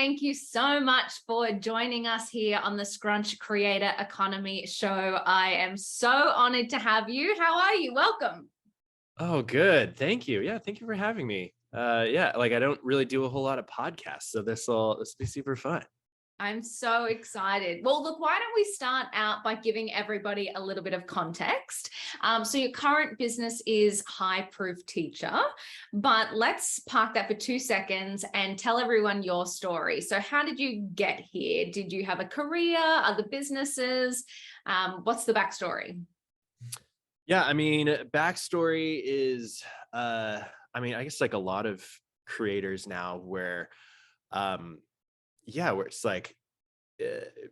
thank you so much for joining us here on the Scrunch Creator Economy Show. I am so honored to have you. How are you? Welcome. Oh, good. Thank you. Yeah, thank you for having me. Yeah, like I don't really do a whole lot of podcasts, so this will be super fun. I'm so excited. Well, look, why don't we start out by giving everybody a little bit of context? So your current business is High Proof Teacher, but let's park that for 2 seconds and tell everyone your story. So how did you get here? Did you have a career, other businesses? What's the backstory? Yeah, I mean, backstory is, I guess like a lot of creators now, where, um, yeah, where it's like,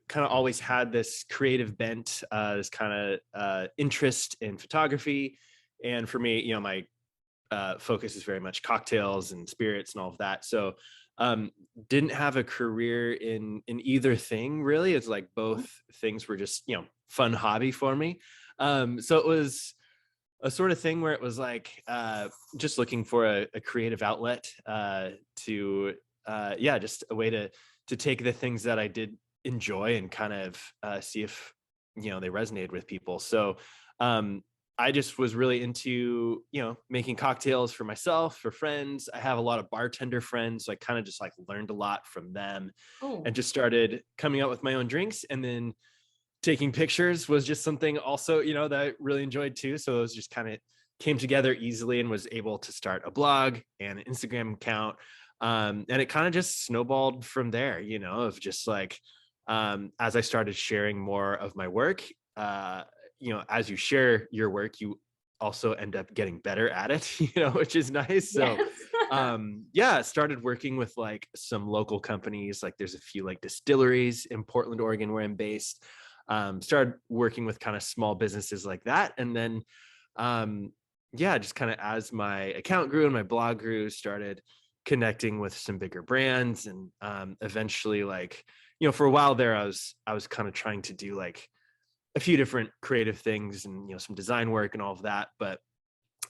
kind of always had this creative bent, this kind of interest in photography, and for me, my focus is very much cocktails and spirits and all of that. So didn't have a career in either thing really. It's like both things were just, fun hobby for me. So it was a sort of thing where it was like just looking for a creative outlet to just a way to take the things that I did enjoy and kind of see if they resonated with people. So um I just was really into, making cocktails for myself, for friends. I have a lot of bartender friends, so I kind of just like learned a lot from them Oh, and just started coming up with my own drinks. And then taking pictures was just something also, that I really enjoyed too. So it was just kind of came together easily and was able to start a blog and an Instagram account. And it kind of just snowballed from there, of just like, as I started sharing more of my work, as you share your work, you also end up getting better at it, which is nice. So, yes. started working with like some local companies. Like there's a few like distilleries in Portland, Oregon, where I'm based. Started working with kind of small businesses like that. And then, just kind of as my account grew and my blog grew, started connecting with some bigger brands. And eventually, like, for a while there, I was kind of trying to do like a few different creative things and, some design work and all of that. But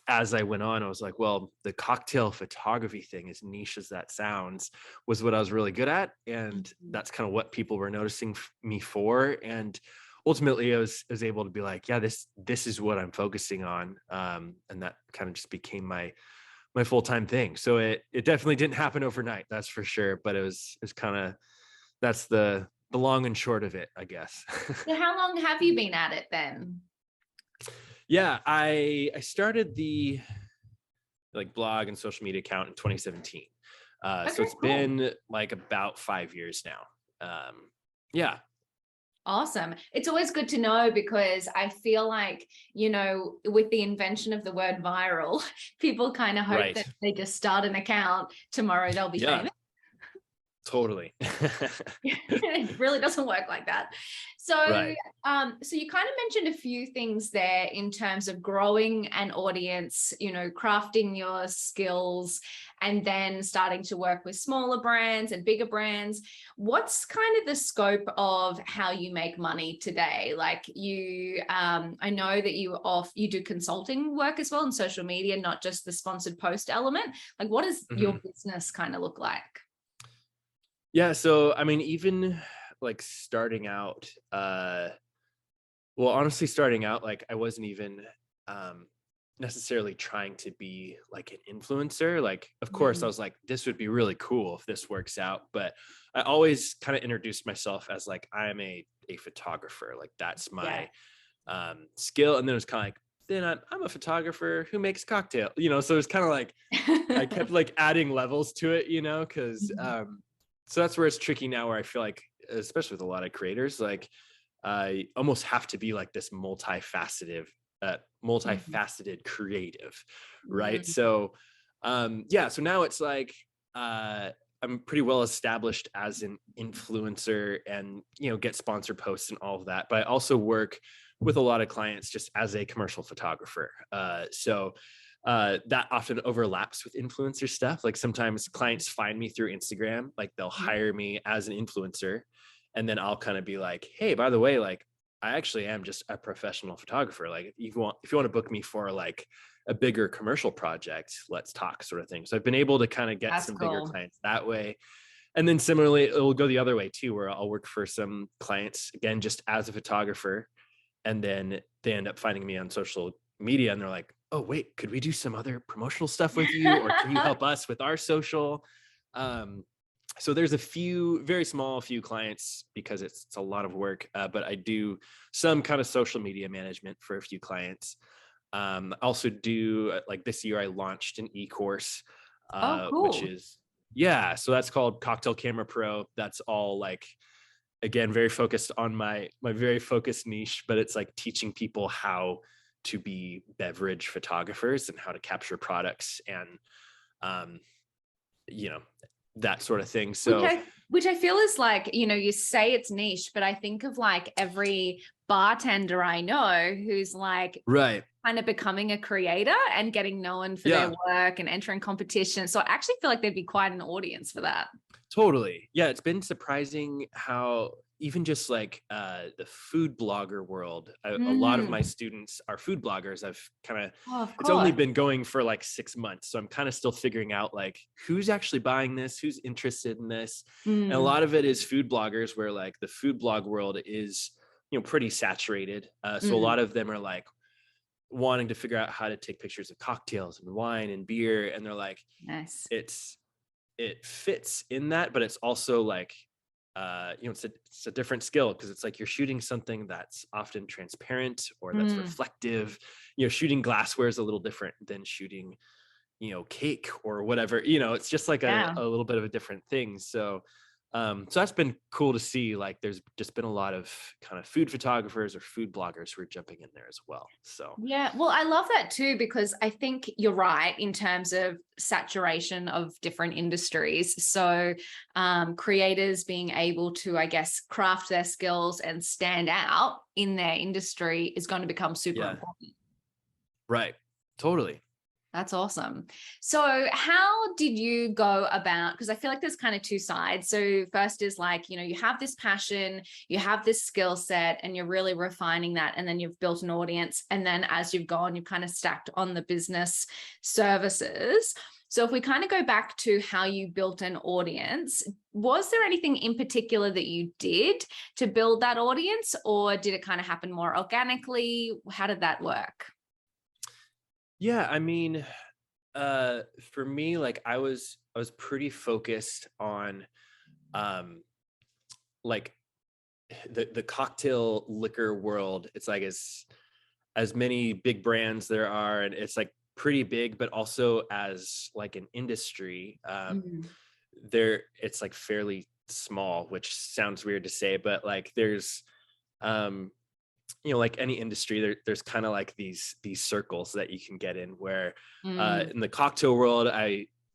as I went on, I was like, well, the cocktail photography thing, as niche as that sounds, was what I was really good at. And that's kind of what people were noticing me for. And ultimately I was able to be like, yeah, this is what I'm focusing on. And that kind of just became my full-time thing. So it definitely didn't happen overnight, that's for sure. But it was kind of, that's the long and short of it, I guess. So how long have you been at it then? Yeah, I started the like blog and social media account in 2017. So Okay, it's cool. been like about 5 years now. Yeah, Awesome. It's always good to know because I feel like, with the invention of the word viral, people kind of hope that right. they just start an account, tomorrow they'll be Yeah, famous. totally. It really doesn't work like that. So, Right. so you kind of mentioned a few things there in terms of growing an audience, crafting your skills, and then starting to work with smaller brands and bigger brands. What's kind of the scope of how you make money today? Like I know that you do consulting work as well in social media, not just the sponsored post element. Like, what does your Mhm. business kind of look like? Yeah, so I mean, even like starting out, well, honestly, starting out, like I wasn't even um, necessarily trying to be like an influencer. Like, of course, I Mm, was like, this would be really cool if this works out. But I always kind of introduced myself as like, I am a photographer. Like that's yeah. my skill. And then it was kind of like, then I'm a photographer who makes cocktail. So it's kind of like I kept like adding levels to it, because so that's where it's tricky now, where I feel like, especially with a lot of creators, like I almost have to be like this Mhm. multifaceted creative, right? Mm, So so now it's like I'm pretty well established as an influencer and get sponsored posts and all of that. But I also work with a lot of clients just as a commercial photographer. So that often overlaps with influencer stuff. Like sometimes clients find me through Instagram, like they'll yeah. hire me as an influencer, and then I'll kind of be like, hey, by the way, like I actually am just a professional photographer. Like if you want to book me for like a bigger commercial project, let's talk, sort of thing. So I've been able to kind of get That's some bigger cool. clients that way. And then similarly, it will go the other way too, where I'll work for some clients again, just as a photographer. And then they end up finding me on social media and they're like, oh, wait, could we do some other promotional stuff with you? Or can you help us with our social? Um, so there's a few very small few clients because it's a lot of work, but I do some kind of social media management for a few clients. I also do like this year I launched an e-course, Oh, which cool. is, yeah, so that's called Cocktail Camera Pro. That's all like, again, very focused on my very focused niche, but it's like teaching people how to be beverage photographers and how to capture products and um, you know, that sort of thing. Which So I feel is like, you say it's niche, but I think of like every bartender I know who's like right. kind of becoming a creator and getting known for their Yeah. work and entering competition. So I actually feel like there'd be quite an audience for that. Totally. Yeah, it's been surprising how even just like the food blogger world, a lot of my Mm. students are food bloggers. I've kind of, Oh, of it's only course. been going for like 6 months. So I'm kind of still figuring out like who's actually buying this, who's interested in this. And a Mm. lot of it is food bloggers where like the food blog world is, pretty saturated. So a Mm. lot of them are like wanting to figure out how to take pictures of cocktails and wine and beer. And they're like, Nice. it fits in that, but it's also like it's a different skill because it's like you're shooting something that's often transparent or that's Mm. reflective. Shooting glassware is a little different than shooting cake or whatever. It's just like Yeah. a little bit of a different thing. So that's been cool to see. Like there's just been a lot of kind of food photographers or food bloggers who are jumping in there as well. So Yeah, well, I love that too, because I think you're right in terms of saturation of different industries. So, creators being able to, I guess, craft their skills and stand out in their industry is going to become super yeah, important. right, totally. That's awesome. So, how did you go about? Because I feel like there's kind of two sides. So, first is like, you have this passion, you have this skill set, and you're really refining that. And then you've built an audience. And then as you've gone, you've kind of stacked on the business services. So, if we kind of go back to how you built an audience, was there anything in particular that you did to build that audience, or did it kind of happen more organically? How did that work? Yeah, I mean, for me, like I was pretty focused on um like the cocktail liquor world. It's like as many big brands there are, and it's like pretty big, but also as like an industry, Mm. there it's like fairly small, which sounds weird to say, but like there's um like any industry, there's kind of like these circles that you can get in where Mm. in the cocktail world,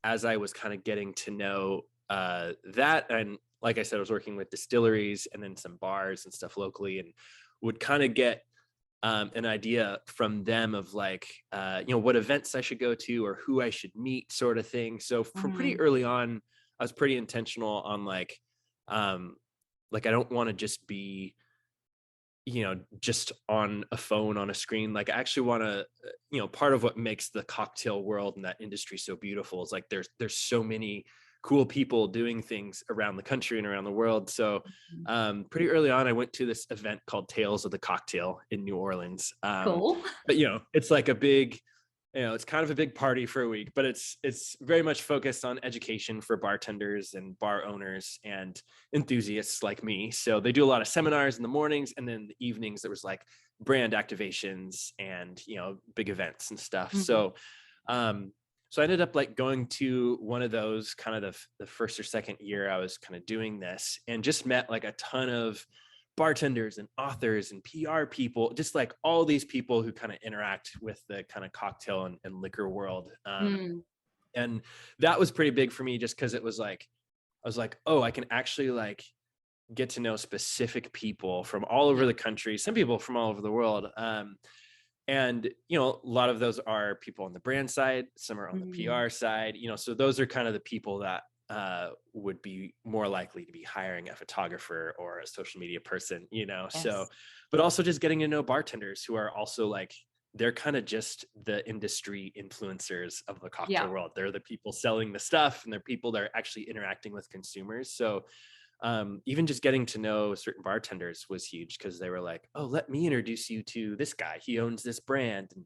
as I was kind of getting to know that, and like I said, I was working with distilleries and then some bars and stuff locally, and would kind of get an idea from them of like what events I should go to or who I should meet, sort of thing. So from pretty Mm. early on, I was pretty intentional on um like I don't want to just be just on a phone on a screen. Like I actually want to, part of what makes the cocktail world and that industry so beautiful is like there's so many cool people doing things around the country and around the world. So pretty early on, I went to this event called Tales of the Cocktail in New Orleans. Cool. But it's like a big, it's kind of a big party for a week, but it's very much focused on education for bartenders and bar owners and enthusiasts like me. So they do a lot of seminars in the mornings, and then in the evenings there was like brand activations and big events and stuff. Mm. So I ended up like going to one of those kind of the first or second year I was kind of doing this, and just met like a ton of bartenders and authors and PR people, just like all these people who kind of interact with the kind of cocktail and liquor world. Mm. And that was pretty big for me just because it was like, I was like, oh, I can actually like get to know specific people from all over the country, some people from all over the world. And a lot of those are people on the brand side, some are on the Mm. PR side, so those are kind of the people that would be more likely to be hiring a photographer or a social media person, so, Yes. but also just getting to know bartenders who are also like they're kind of just the industry influencers of the cocktail Yeah. world. They're the people selling the stuff, and they're people that are actually interacting with consumers. So even just getting to know certain bartenders was huge, because they were like, oh, let me introduce you to this guy, he owns this brand. And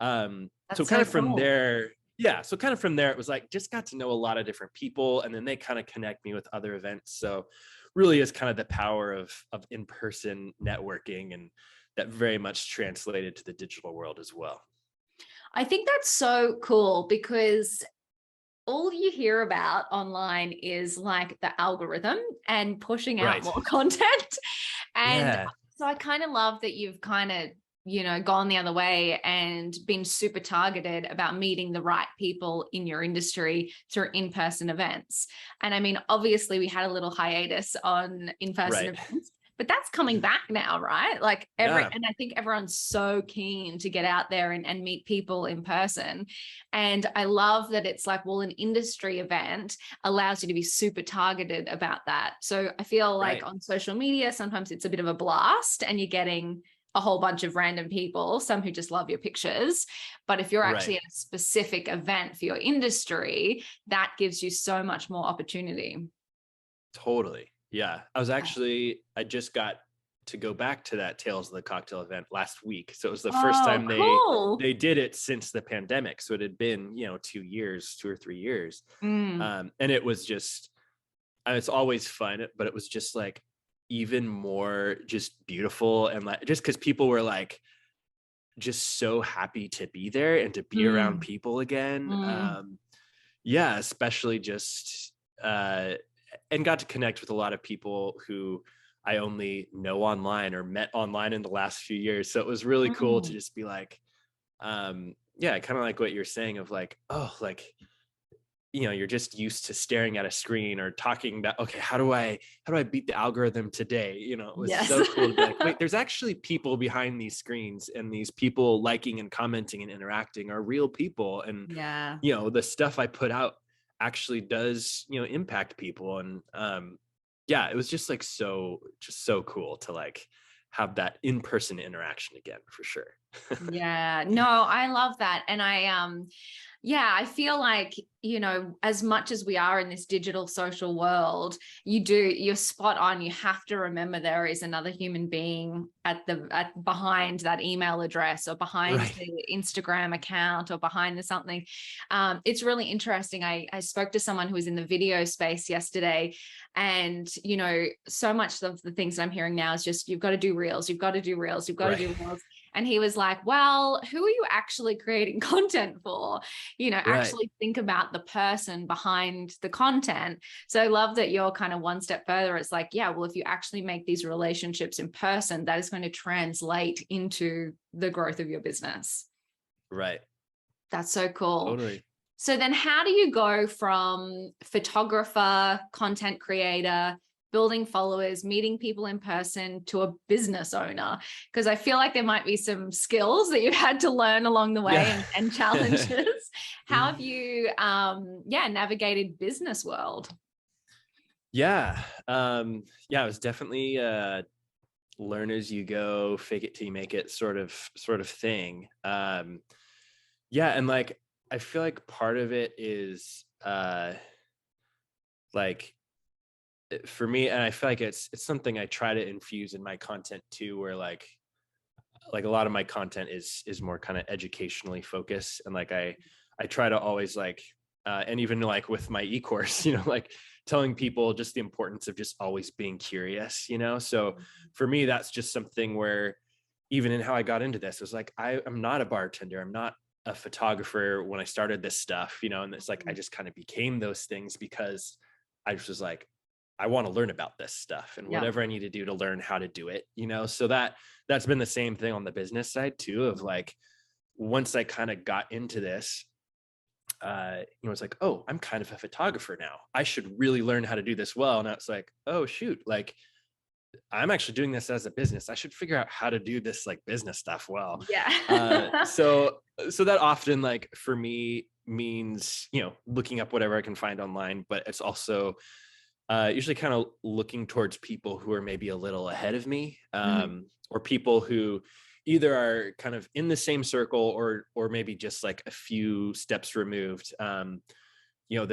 so That's kind so of from cool. there, yeah, so kind of from there, it was like, just got to know a lot of different people, and then they kind of connect me with other events. So really is kind of the power of in-person networking, and that very much translated to the digital world as well. I think that's so cool because all you hear about online is like the algorithm and pushing out Right. more content. And Yeah. so I kind of love that you've kind of, gone the other way and been super targeted about meeting the right people in your industry through in-person events. And I mean, obviously we had a little hiatus on in-person Right. events, but that's coming back now, right? Like Yeah. and I think everyone's so keen to get out there and meet people in person. And I love that it's like, well, an industry event allows you to be super targeted about that. So I feel like Right. on social media, sometimes it's a bit of a blast and you're getting a whole bunch of random people, some who just love your pictures. But if you're Right. actually at a specific event for your industry, that gives you so much more opportunity. Totally. Yeah. I just got to go back to that Tales of the Cocktail event last week. So it was the first Oh, time cool. they did it since the pandemic. So it had been, 2 or 3 years. Mm, And it was just, it's always fun, but it was just like even more just beautiful, and like, just because people were like just so happy to be there and to be around mm, people again. mm, Yeah, especially just uh and got to connect with a lot of people who I only know online or met online in the last few years. So it was really cool to mm. just be like, yeah, kind of like what you're saying of like, oh, like, you're just used to staring at a screen or talking about, okay, how do I beat the algorithm today? It was Yes. so cool to be like, wait, there's actually people behind these screens, and these people liking and commenting and interacting are real people. And Yeah. the stuff I put out actually does, impact people. And yeah, it was just like just so cool to like have that in-person interaction again, for sure. Yeah. No, I love that. And yeah, I feel like, as much as we are in this digital social world, you're spot on. You have to remember there is another human being at behind that email address, or behind Right. the Instagram account, or behind the something. It's really interesting. I spoke to someone who was in the video space yesterday, and, so much of the things that I'm hearing now is just, you've got to do reels, you've got to do reels, you've got to Right. do reels. And he was like, well, who are you actually creating content for? Right. Actually think about the person behind the content. So I love that you're kind of one step further. It's like, yeah, well, if you actually make these relationships in person, that is going to translate into the growth of your business. Right. That's so cool. Totally. So then how do you go from photographer, content creator, building followers, meeting people in person, to a business owner? Because I feel like there might be some skills that you've had to learn along the way, Yeah. and challenges. How have you, navigated business world? Yeah. Yeah, it was definitely learn as you go, fake it till you make it sort of thing. Yeah, and like I feel like part of it is like for me, and I feel like it's something I try to infuse in my content too, where like a lot of my content is more kind of educationally focused, and like I try to always like and even like with my e-course, like telling people just the importance of just always being curious. So for me, that's just something where even in how I got into this, it was like I'm not a bartender, I'm not a photographer when I started this stuff, and it's like I just kind of became those things because I just was like, I want to learn about this stuff, and Yeah. whatever I need to do to learn how to do it, so that's been the same thing on the business side too, of like, once I kind of got into this, it's like, oh, I'm kind of a photographer now, I should really learn how to do this well. And it's like, oh shoot, like I'm actually doing this as a business, I should figure out how to do this like business stuff well. Yeah. So that often, like, for me means, looking up whatever I can find online, but it's also usually kind of looking towards people who are maybe a little ahead of me, Mhm. or people who either are kind of in the same circle or maybe just like a few steps removed. You know,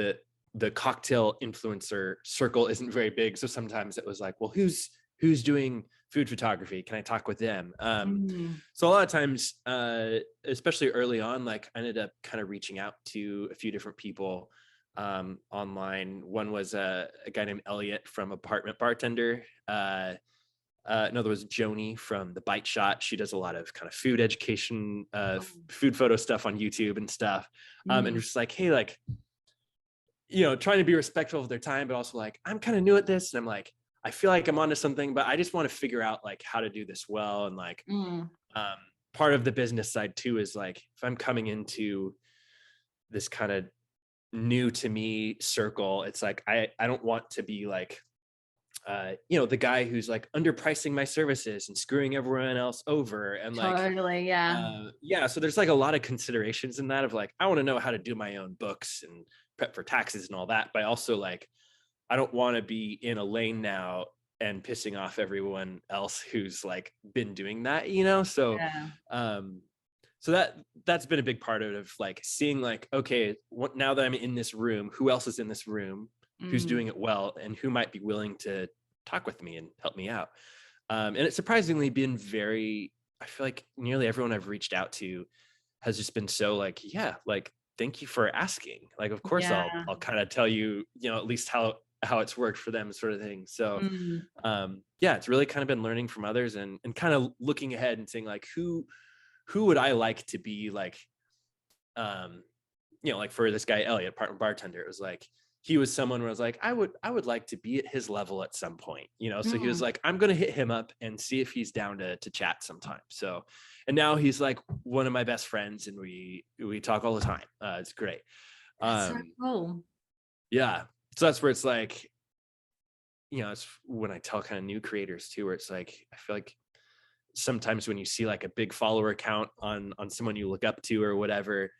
the cocktail influencer circle isn't very big, so sometimes it was like, well, who's doing food photography? Can I talk with them? So a lot of times, especially early on, like I ended up kind of reaching out to a few different people online. One was a guy named Elliot from Apartment Bartender. Another was Joni from The Bite Shot. She does a lot of kind of food education, food photo stuff on YouTube and stuff. And just like, hey, like, you know, trying to be respectful of their time, but also like, I'm kind of new at this. And I'm like, I feel like I'm onto something, but I just want to figure out like how to do this well. And like, part of the business side too is like, if I'm coming into this kind of new to me circle, it's like, I don't want to be like, you know, the guy who's like underpricing my services and screwing everyone else over. And like, Totally. Yeah. yeah. So there's like a lot of considerations in that of like, I want to know how to do my own books and prep for taxes and all that. But also like, I don't want to be in a lane now and pissing off everyone else who's like been doing that, you know? So, so that's been a big part of like seeing like, okay, now that I'm in this room, who else is in this room who's doing it well and who might be willing to talk with me and help me out. And it's surprisingly been very, I feel like nearly everyone I've reached out to has just been so like, yeah, like, thank you for asking. Like, of course I'll kind of tell you, you know, at least how it's worked for them sort of thing. So, yeah, it's really kind of been learning from others and kind of looking ahead and saying like, who would I like to be like, you know, like for this guy, Elliot, Apartment Bartender, it was like, he was someone where I was like, I would like to be at his level at some point, you know? So he was like, I'm going to hit him up and see if he's down to chat sometime. So, and now he's like one of my best friends and we talk all the time. It's great. That's so cool. Yeah. So that's where it's like, you know, it's when I tell kind of new creators too, where it's like, I feel like sometimes when you see like a big follower count on someone you look up to or whatever,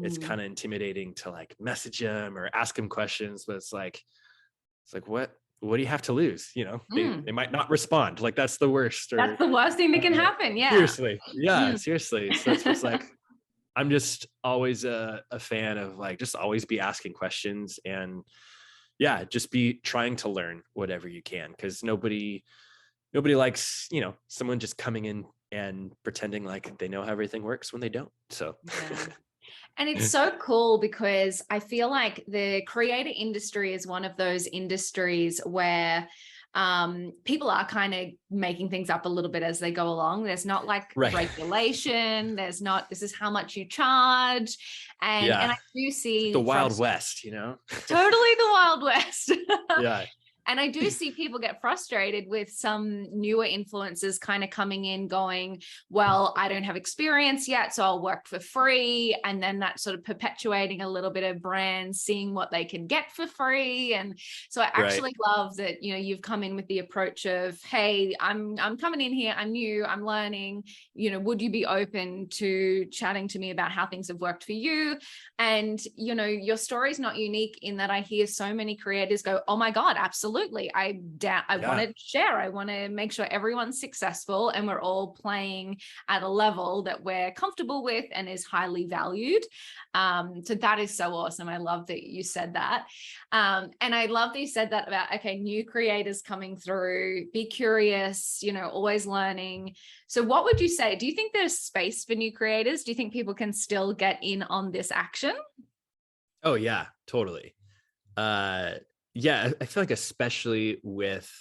it's kind of intimidating to like message them or ask them questions, but it's like what do you have to lose? You know, they might not respond. Like that's the worst. Or that's the worst thing that can happen. Yeah. Seriously. Yeah. Seriously. So that's what's like, I'm just always a fan of like, just always be asking questions and yeah, just be trying to learn whatever you can. Cause nobody likes, you know, someone just coming in and pretending like they know how everything works when they don't. So And it's so cool because I feel like the creator industry is one of those industries where people are kind of making things up a little bit as they go along. There's not like regulation. There's not, this is how much you charge. And I do see the Wild West, you know, totally the Wild West. Yeah. And I do see people get frustrated with some newer influencers kind of coming in going, well, I don't have experience yet, so I'll work for free. And then that sort of perpetuating a little bit of brands, seeing what they can get for free. And so I actually love that, you know, you've come in with the approach of, hey, I'm coming in here, I'm new, I'm learning, you know, would you be open to chatting to me about how things have worked for you? And, you know, your story is not unique in that I hear so many creators go, oh my God, absolutely. I want to share. I want to make sure everyone's successful and we're all playing at a level that we're comfortable with and is highly valued. So that is so awesome. I love that you said that. And I love that you said that about, okay, new creators coming through, be curious, you know, always learning. So what would you say? Do you think there's space for new creators? Do you think people can still get in on this action? Oh yeah, totally. Yeah, I feel like especially with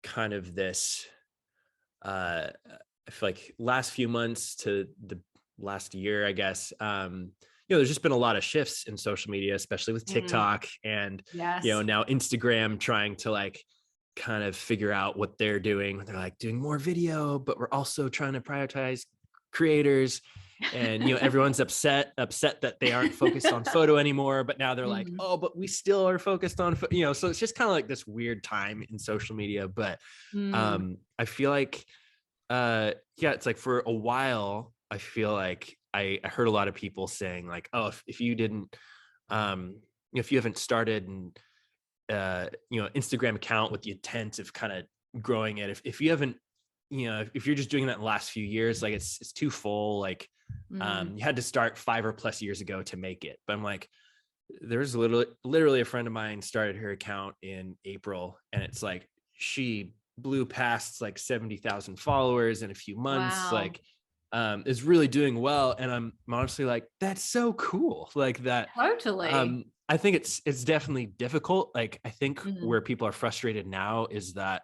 kind of this, I feel like last few months to the last year, I guess, you know, there's just been a lot of shifts in social media, especially with TikTok and, you know, now Instagram trying to like kind of figure out what they're doing. They're like doing more video, but we're also trying to prioritize creators. And, you know, everyone's upset that they aren't focused on photo anymore, but now they're like, oh, but we still are focused on, you know, so it's just kind of like this weird time in social media. But I feel like, yeah, it's like for a while, I feel like I heard a lot of people saying like, oh, if you didn't, if you haven't started and, you know, Instagram account with the intent of kind of growing it, if you haven't you know, if you're just doing that in the last few years, like it's too full. Like, you had to start 5 or plus years ago to make it. But I'm like, there's literally a friend of mine started her account in April, and it's like she blew past like 70,000 followers in a few months. Wow. Like, is really doing well. And I'm honestly like, that's so cool. Like that. Totally. I think it's definitely difficult. Like, I think Mm. where people are frustrated now is that,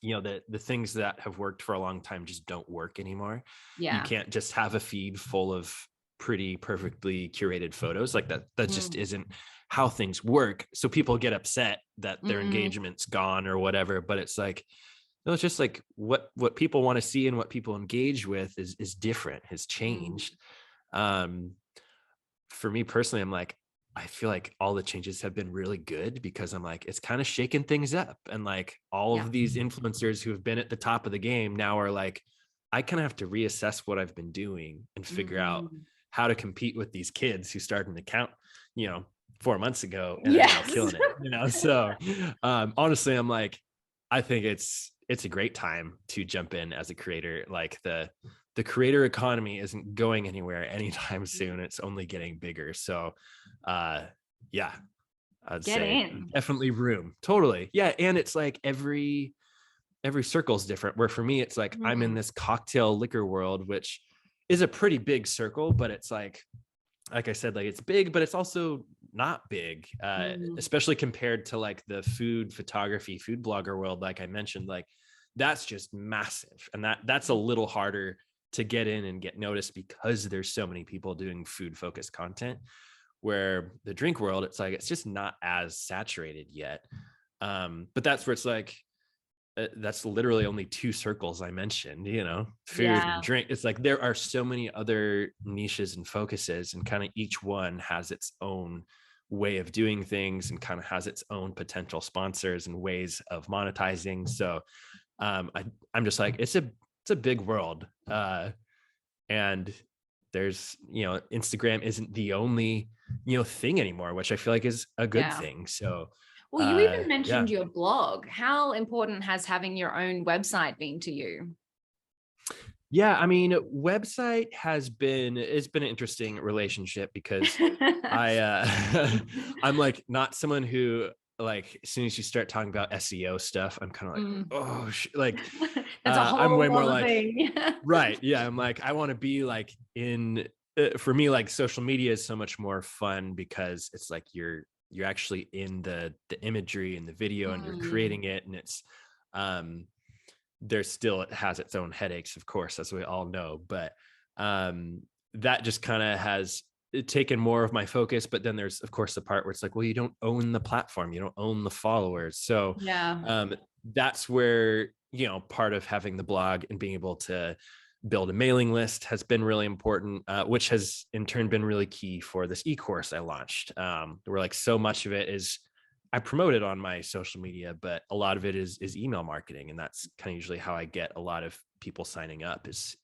you know, the things that have worked for a long time just don't work anymore. You Yeah. can't just have a feed full of pretty perfectly curated photos. Like that just Mm. isn't how things work. So people get upset that their Mm. engagement's gone or whatever, but it's like, no, it's just like what people want to see and what people engage with is different, has Mm. changed. um for me personally, I'm like, I feel like all the changes have been really good because I'm like, it's kind of shaking things up. And like all Yeah. of these influencers who have been at the top of the game now are like, I kind of have to reassess what I've been doing and figure out Mm. how to compete with these kids who started an account, you know, 4 months ago and are now Yes. killing it, you know? So honestly, I'm like, I think it's a great time to jump in as a creator. Like the creator economy isn't going anywhere anytime soon. It's only getting bigger. So yeah, I'd Get say in. definitely room. Totally. Yeah. And it's like every circle is different. Where for me, it's like I'm in Mm. this cocktail liquor world, which is a pretty big circle, but it's like I said, like it's big, but it's also not big, Mm. especially compared to like the food photography, food blogger world. Like I mentioned, like that's just massive, and that's a little harder to get in and get noticed because there's so many people doing food focused content. Where the drink world, it's like it's just not as saturated yet. But that's where it's like that's literally only 2 circles I mentioned, you know, food and Yeah. drink. It's like there are so many other niches and focuses, and kind of each one has its own way of doing things and kind of has its own potential sponsors and ways of monetizing. So I'm just like, it's a big world. And there's, you know, Instagram isn't the only, you know, thing anymore, which I feel like is a good Yeah. thing. So Well, you even yeah. mentioned your blog. How important has having your own website been to you? Yeah, I mean, website it's been an interesting relationship because I I'm like not someone who, like, as soon as you start talking about SEO stuff, I'm kind of like, Mm. oh like That's a I'm way whole more other like, thing. right, yeah, I'm like, I want to be like in for me, like social media is so much more fun because it's like you're actually in the imagery and the video and you're Mm. creating it, and it's um there's still, it has its own headaches, of course, as we all know, but um that just kind of has taken more of my focus. But then there's of course the part where it's like, well, you don't own the platform, you don't own the followers. So Yeah. that's where, you know, part of having the blog and being able to build a mailing list has been really important, which has in turn been really key for this e-course I launched, where like so much of it is I promote it on my social media, but a lot of it is email marketing, and that's kind of usually how I get a lot of people signing up. Is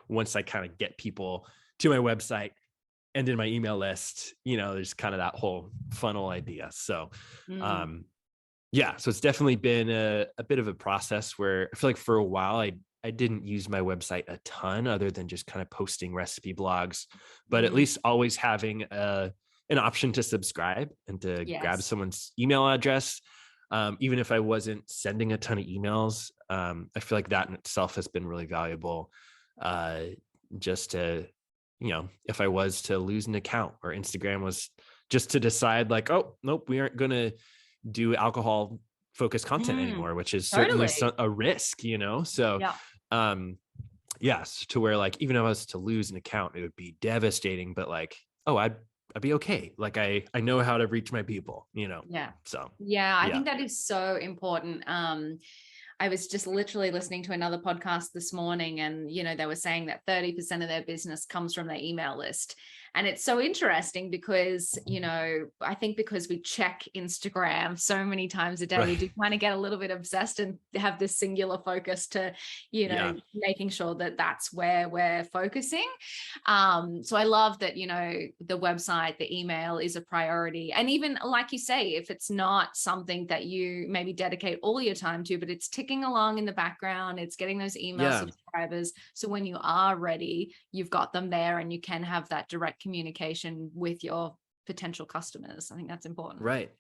once I kind of get people to my website and in my email list, you know, there's kind of that whole funnel idea. So, Mm. um, yeah, so it's definitely been a bit of a process where I feel like for a while I didn't use my website a ton other than just kind of posting recipe blogs, but at Mm. least always having an option to subscribe and to grab Yes. someone's email address. Even if I wasn't sending a ton of emails, I feel like that in itself has been really valuable. Uh, just to, you know, if I was to lose an account or Instagram was just to decide like, oh, nope, we aren't going to do alcohol focused content Mm. anymore, which is certainly Totally. a risk, you know? So, Yeah. um, yes, to where like, even if I was to lose an account, it would be devastating, but like, oh, I'd be okay. Like I know how to reach my people, you know? Yeah. So Yeah, I yeah. think that is so important. I was just literally listening to another podcast this morning, and they were saying that 30% of their business comes from their email list. And it's so interesting because, you know, I think because we check Instagram so many times a day, we Right. do kind of get a little bit obsessed and have this singular focus to, you Yeah. know, making sure that that's where we're focusing. So I love that, you know, the website, the email is a priority. And even like you say, if it's not something that you maybe dedicate all your time to, but it's ticking along in the background, it's getting those email Yeah. subscribers. So when you are ready, you've got them there and you can have that direct communication with your potential customers. I think that's important. Right.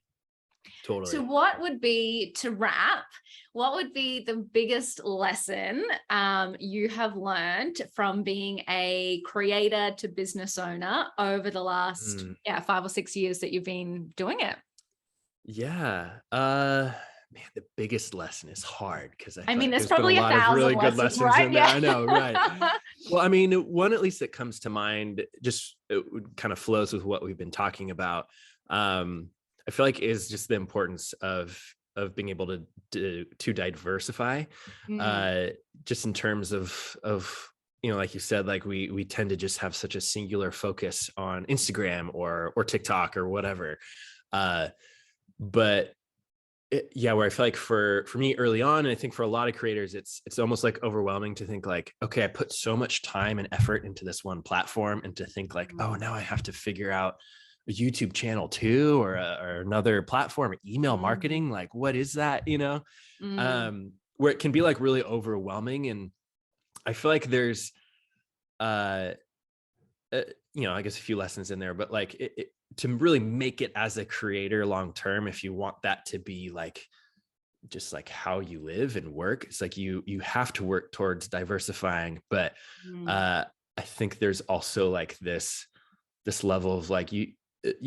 So Totally. what would be, to wrap, what would be the biggest lesson you have learned from being a creator to business owner over the last 5 or 6 years that you've been doing it? Yeah. Man, the biggest lesson is hard because I I feel mean, like there's there's been a probably lot of 1,000 really good lessons, lessons right? in there. Yeah. I know, right? Well, I mean, one at least that comes to mind, just it kind of flows with what we've been talking about. I feel like is just the importance of being able to diversify, Mm, uh, just in terms of you know, like you said, like we tend to just have such a singular focus on Instagram or TikTok or whatever. Uh, but yeah, where I feel like for me early on, and I think for a lot of creators, it's almost like overwhelming to think like, okay, I put so much time and effort into this one platform, and to think like, oh, mm, now I have to figure out a YouTube channel too, or another platform, email mm, marketing. Like, what is that? You know, mm. where it can be like really overwhelming, and I feel like there's uh uh, you know, I guess a few lessons in there, but like to really make it as a creator long term, if you want that to be like just like how you live and work, it's like you have to work towards diversifying. But Mm. uh I think there's also like this level of like you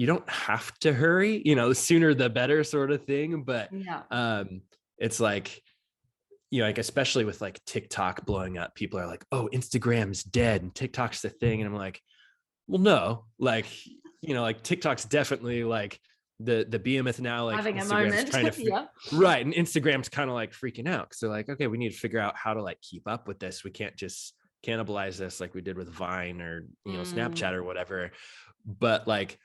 don't have to hurry, you know, the sooner the better sort of thing. But Yeah. um it's like, you know, like especially with like TikTok blowing up, people are like, oh, Instagram's dead and TikTok's the thing. And I'm like, well, no, like, you know, like TikTok's definitely like the behemoth now, like Having a Instagram's moment. trying to Yeah. right. And Instagram's kind of like freaking out. So like, okay, we need to figure out how to like keep up with this. We can't just cannibalize this like we did with Vine or, you know, Mm, Snapchat or whatever. But like,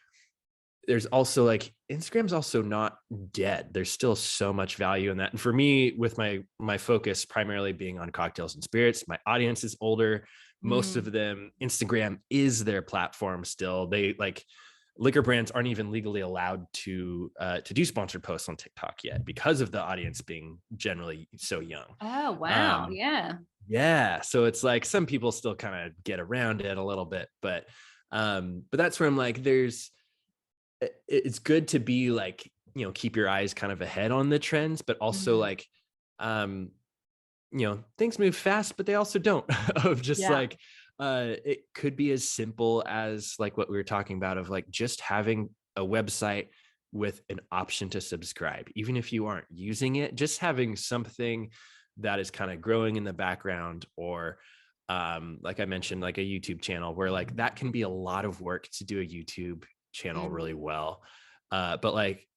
there's also like Instagram's also not dead. There's still so much value in that. And for me, with my focus primarily being on cocktails and spirits, my audience is older. Most mm. of them, Instagram is their platform still. They like liquor brands aren't even legally allowed to do sponsored posts on TikTok yet because of the audience being generally so young. Oh, wow. Um, Yeah. yeah, so it's like some people still kind of get around it a little bit, but that's where I'm like, it's good to be like, you know, keep your eyes kind of ahead on the trends, but also Mhm. like, um, you know, things move fast, but they also don't of just Yeah. like, it could be as simple as like what we were talking about of like just having a website with an option to subscribe, even if you aren't using it, just having something that is kind of growing in the background, or like I mentioned, like a YouTube channel where like that can be a lot of work to do a YouTube channel really Mm. well. But like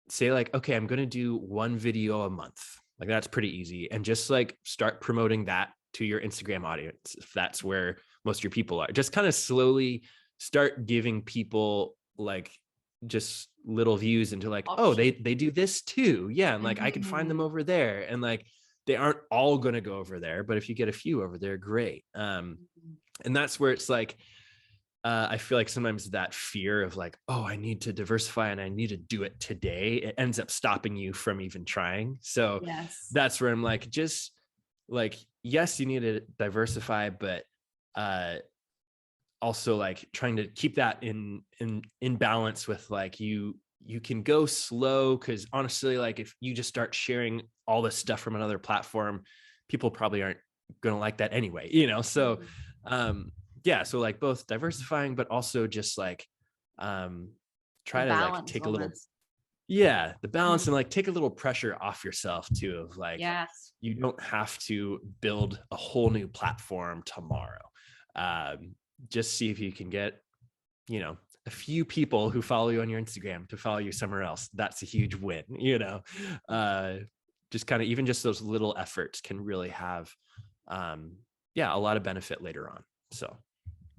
say like, okay, I'm going to do one video a month. Like that's pretty easy. And just like start promoting that to your Instagram audience. If that's where most of your people are, just kind of slowly start giving people like just little views into like, oh, Option. they do this too. Yeah. And like, I can find them Mhm. over there. And like, they aren't all going to go over there, but if you get a few over there, great. And that's where it's like, I feel like sometimes that fear of like, oh, I need to diversify and I need to do it today, it ends up stopping you from even trying. So Yes. that's where I'm like, just like, yes, you need to diversify, but uh, also like trying to keep that in balance with like you can go slow, because honestly, like if you just start sharing all this stuff from another platform, people probably aren't going to like that anyway, you know. So Mm. um yeah, so like both diversifying but also just like um The try to like balance take a little, almost. yeah, the balance, and Mm. like take a little pressure off yourself too, of like Yes. you don't have to build a whole new platform tomorrow. um just see if you can get, you know, a few people who follow you on your Instagram to follow you somewhere else. That's a huge win, you know. uh just kind of, even just those little efforts can really have um yeah, a lot of benefit later on. So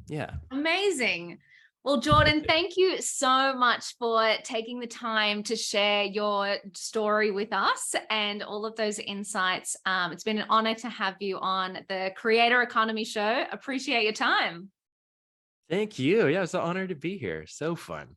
yeah. Amazing. Well, Jordan, thank you so much for taking the time to share your story with us and all of those insights. It's been an honor to have you on the Creator Economy Show. Appreciate your time. Thank you. Yeah, it's an honor to be here. So fun.